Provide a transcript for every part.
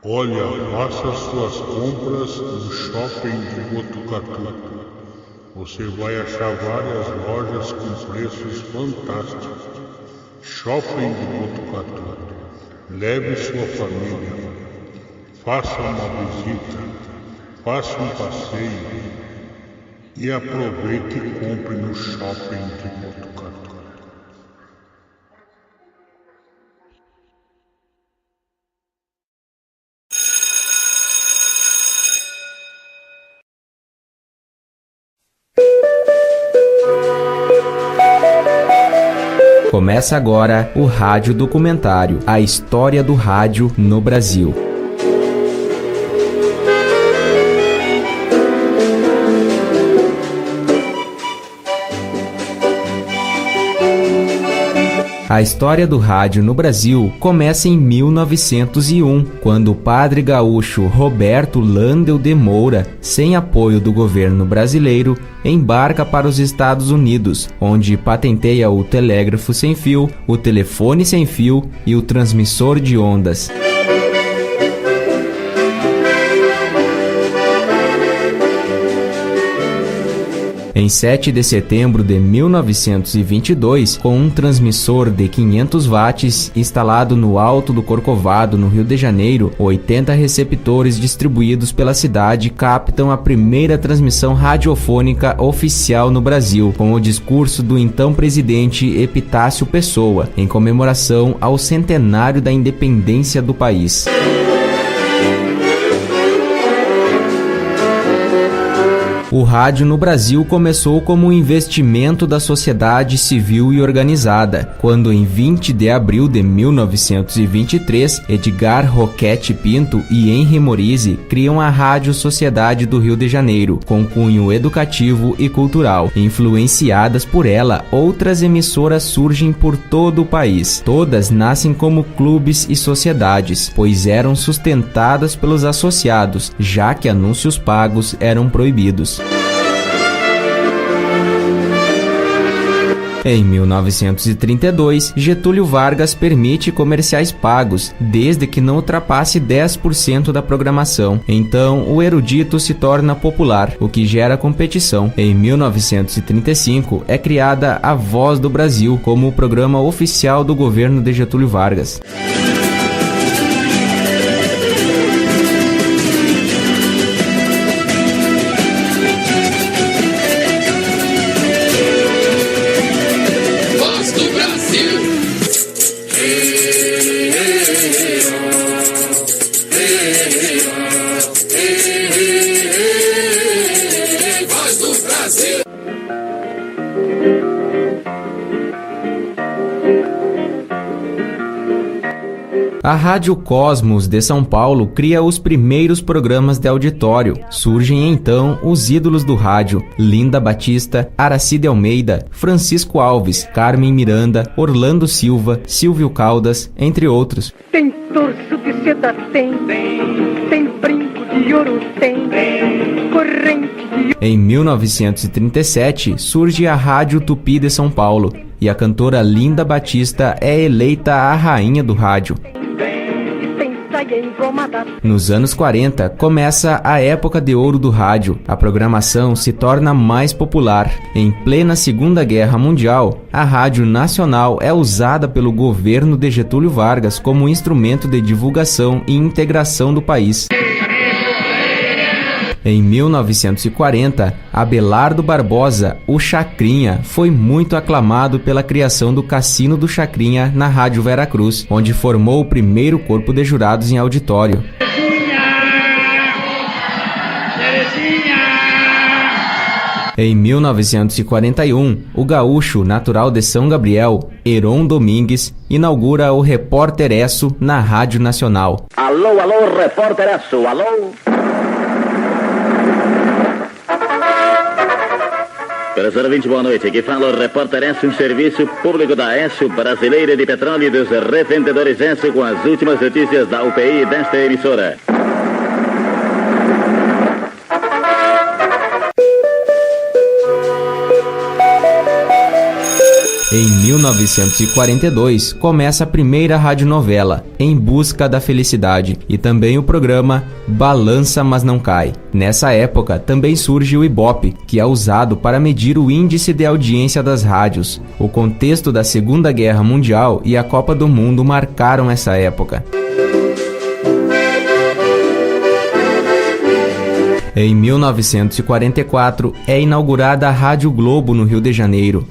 Olha, faça suas compras no shopping de Botucatu. Você vai achar várias lojas com preços fantásticos. Shopping de Botucatu. Leve sua família. Faça uma visita. Faça um passeio. E aproveite e compre no shopping de Botucatu. Começa agora o Rádio Documentário, a história do rádio no Brasil. A história do rádio no Brasil começa em 1901, quando o padre gaúcho Roberto Landel de Moura, sem apoio do governo brasileiro, embarca para os Estados Unidos, onde patenteia o telégrafo sem fio, o telefone sem fio e o transmissor de ondas. Em 7 de setembro de 1922, com um transmissor de 500 watts instalado no Alto do Corcovado, no Rio de Janeiro, 80 receptores distribuídos pela cidade captam a primeira transmissão radiofônica oficial no Brasil, com o discurso do então presidente Epitácio Pessoa, em comemoração ao centenário da independência do país. O rádio no Brasil começou como um investimento da sociedade civil e organizada, quando em 20 de abril de 1923, Edgar Roquette Pinto e Henri Morise criam a Rádio Sociedade do Rio de Janeiro, com cunho educativo e cultural. Influenciadas por ela, outras emissoras surgem por todo o país. Todas nascem como clubes e sociedades, pois eram sustentadas pelos associados, já que anúncios pagos eram proibidos. Em 1932, Getúlio Vargas permite comerciais pagos, desde que não ultrapasse 10% da programação. Então, o erudito se torna popular, o que gera competição. Em 1935, é criada a Voz do Brasil, como o programa oficial do governo de Getúlio Vargas. A Rádio Cosmos de São Paulo cria os primeiros programas de auditório. Surgem então os ídolos do rádio: Linda Batista, Aracide Almeida, Francisco Alves, Carmen Miranda, Orlando Silva, Silvio Caldas, entre outros. Tem torso de seda, tem brinco de ouro, tem corrente de ouro. Em 1937, surge a Rádio Tupi de São Paulo e a cantora Linda Batista é eleita a rainha do rádio. Nos anos 40, começa a época de ouro do rádio. A programação se torna mais popular. Em plena Segunda Guerra Mundial, a Rádio Nacional é usada pelo governo de Getúlio Vargas como instrumento de divulgação e integração do país. Em 1940, Abelardo Barbosa, o Chacrinha, foi muito aclamado pela criação do Cassino do Chacrinha na Rádio Veracruz, onde formou o primeiro corpo de jurados em auditório. Em 1941, o gaúcho natural de São Gabriel, Heron Domingues, inaugura o Repórter Esso na Rádio Nacional. Alô, alô, Repórter Esso, alô? Professor 20, boa noite. Aqui fala o Repórter Esso, um serviço público da Esso, Brasileira de Petróleo e dos Revendedores Esso, com as últimas notícias da UPI desta emissora. Em 1942, começa a primeira radionovela, Em Busca da Felicidade, e também o programa Balança Mas Não Cai. Nessa época, também surge o Ibope, que é usado para medir o índice de audiência das rádios. O contexto da Segunda Guerra Mundial e a Copa do Mundo marcaram essa época. Em 1944, é inaugurada a Rádio Globo no Rio de Janeiro.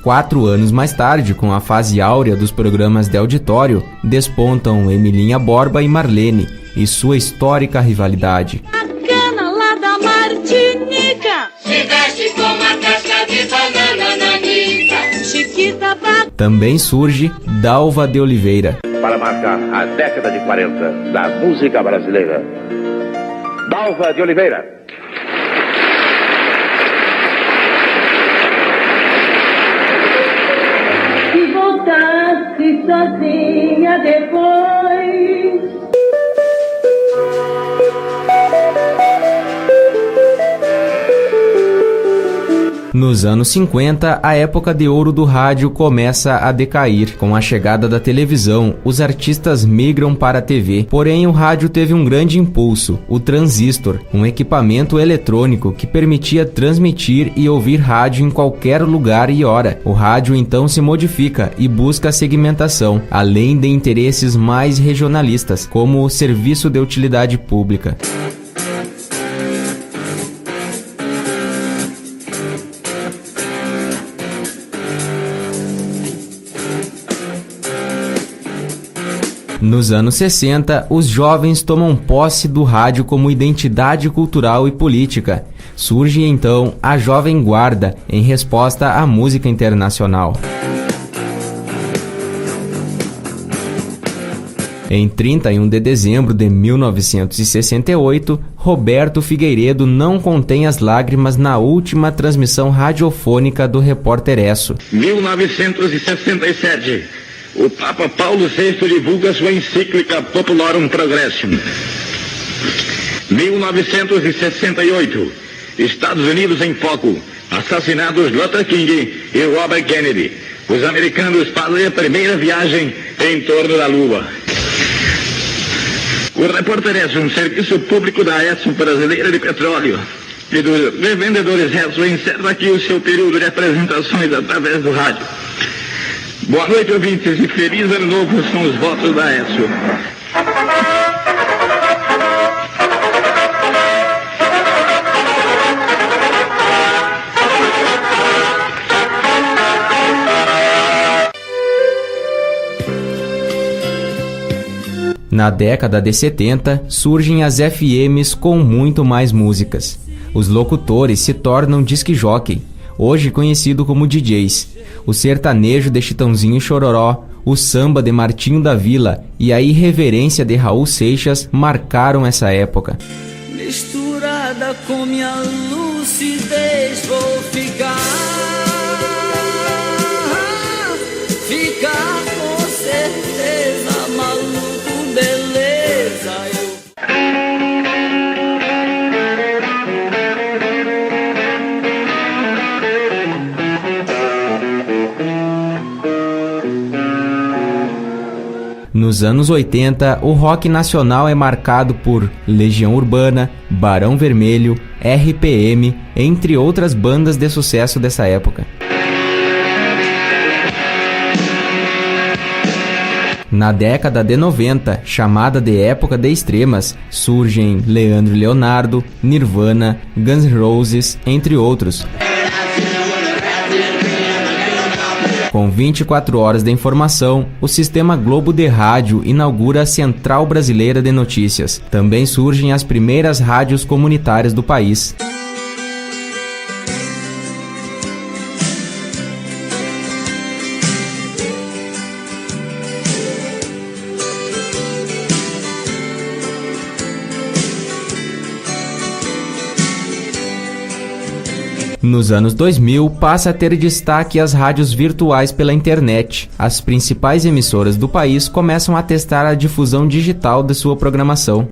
Quatro anos mais tarde, com a fase áurea dos programas de auditório, despontam Emilinha Borba e Marlene e sua histórica rivalidade. A cana lá da Martinica se veste com uma casca de banana nanica. Chiquita ba... Também surge Dalva de Oliveira. Para marcar a década de 40 da música brasileira, Dalva de Oliveira. Se sozinha depois. Nos anos 50, a época de ouro do rádio começa a decair. Com a chegada da televisão, os artistas migram para a TV. Porém, o rádio teve um grande impulso, o transistor, um equipamento eletrônico que permitia transmitir e ouvir rádio em qualquer lugar e hora. O rádio então se modifica e busca a segmentação, além de interesses mais regionalistas, como o serviço de utilidade pública. Nos anos 60, os jovens tomam posse do rádio como identidade cultural e política. Surge então a Jovem Guarda, em resposta à música internacional. Em 31 de dezembro de 1968, Roberto Figueiredo não contém as lágrimas na última transmissão radiofônica do Repórter Esso. 1967. O Papa Paulo VI divulga sua encíclica Populorum Progressum. 1968. Estados Unidos em foco. Assassinados Luther King e Robert Kennedy. Os americanos fazem a primeira viagem em torno da Lua. O Repórter Esso, um serviço público da Esso Brasileira de Petróleo e dos revendedores Esso, encerra aqui o seu período de apresentações através do rádio. Boa noite, ouvintes, e feliz ano novo são os votos da Esso. Na década de 70, surgem as FMs com muito mais músicas. Os locutores se tornam disc-jockey, hoje conhecido como DJs. O sertanejo de Chitãozinho e Chororó, o samba de Martinho da Vila e a irreverência de Raul Seixas marcaram essa época. Misturada com minha lucidez vou ficar com certeza maluco, beleza eu. Nos anos 80, o rock nacional é marcado por Legião Urbana, Barão Vermelho, RPM, entre outras bandas de sucesso dessa época. Na década de 90, chamada de época de extremas, surgem Leandro e Leonardo, Nirvana, Guns N' Roses, entre outros. Com 24 horas de informação, o Sistema Globo de Rádio inaugura a Central Brasileira de Notícias. Também surgem as primeiras rádios comunitárias do país. Nos anos 2000, passa a ter destaque as rádios virtuais pela internet. As principais emissoras do país começam a testar a difusão digital de sua programação.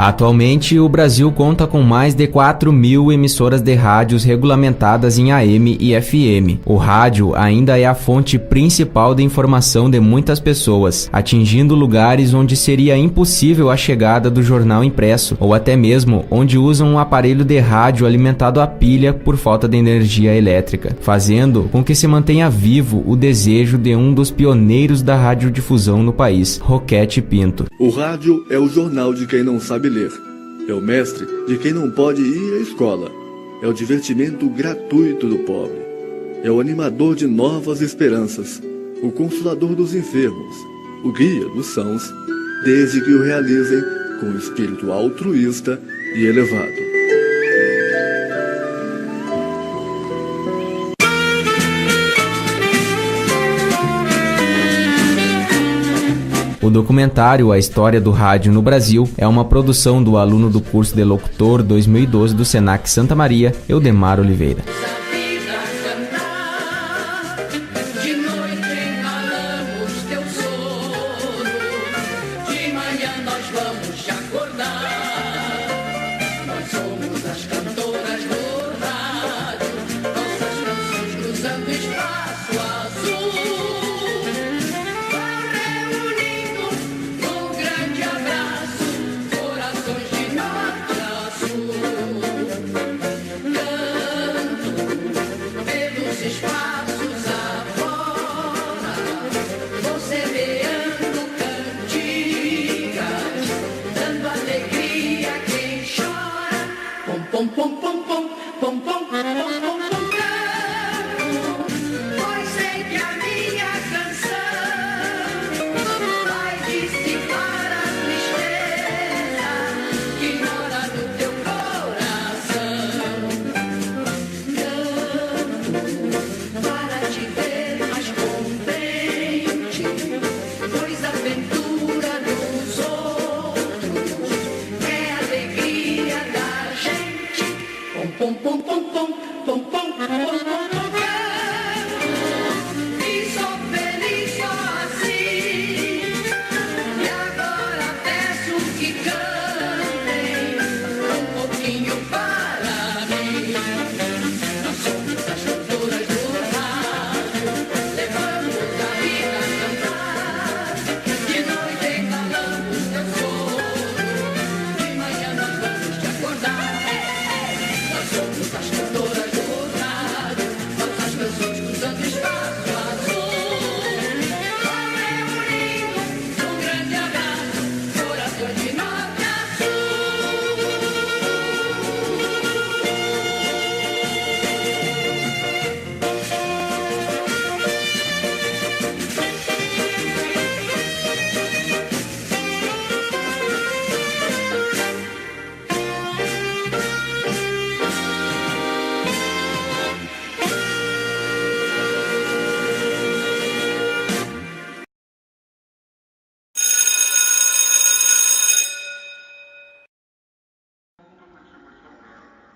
Atualmente, o Brasil conta com mais de 4.000 emissoras de rádios regulamentadas em AM e FM. O rádio ainda é a fonte principal de informação de muitas pessoas, atingindo lugares onde seria impossível a chegada do jornal impresso, ou até mesmo onde usam um aparelho de rádio alimentado a pilha por falta de energia elétrica, fazendo com que se mantenha vivo o desejo de um dos pioneiros da radiodifusão no país, Roquete Pinto. O rádio é o jornal de quem não sabe ler. É o mestre de quem não pode ir à escola. É o divertimento gratuito do pobre. É o animador de novas esperanças. O consolador dos enfermos. O guia dos sãos, desde que o realizem com espírito altruísta e elevado. O documentário A História do Rádio no Brasil é uma produção do aluno do curso de locutor 2012 do Senac Santa Maria, Eudemar Oliveira.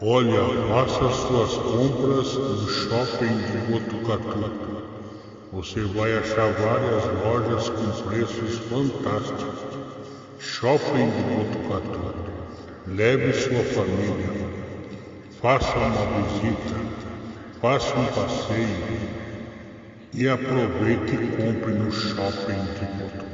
Olha, faça suas compras no shopping de Botucatu. Você vai achar várias lojas com preços fantásticos. Shopping de Botucatu. Leve sua família. Faça uma visita. Faça um passeio. E aproveite e compre no shopping de Botucatu.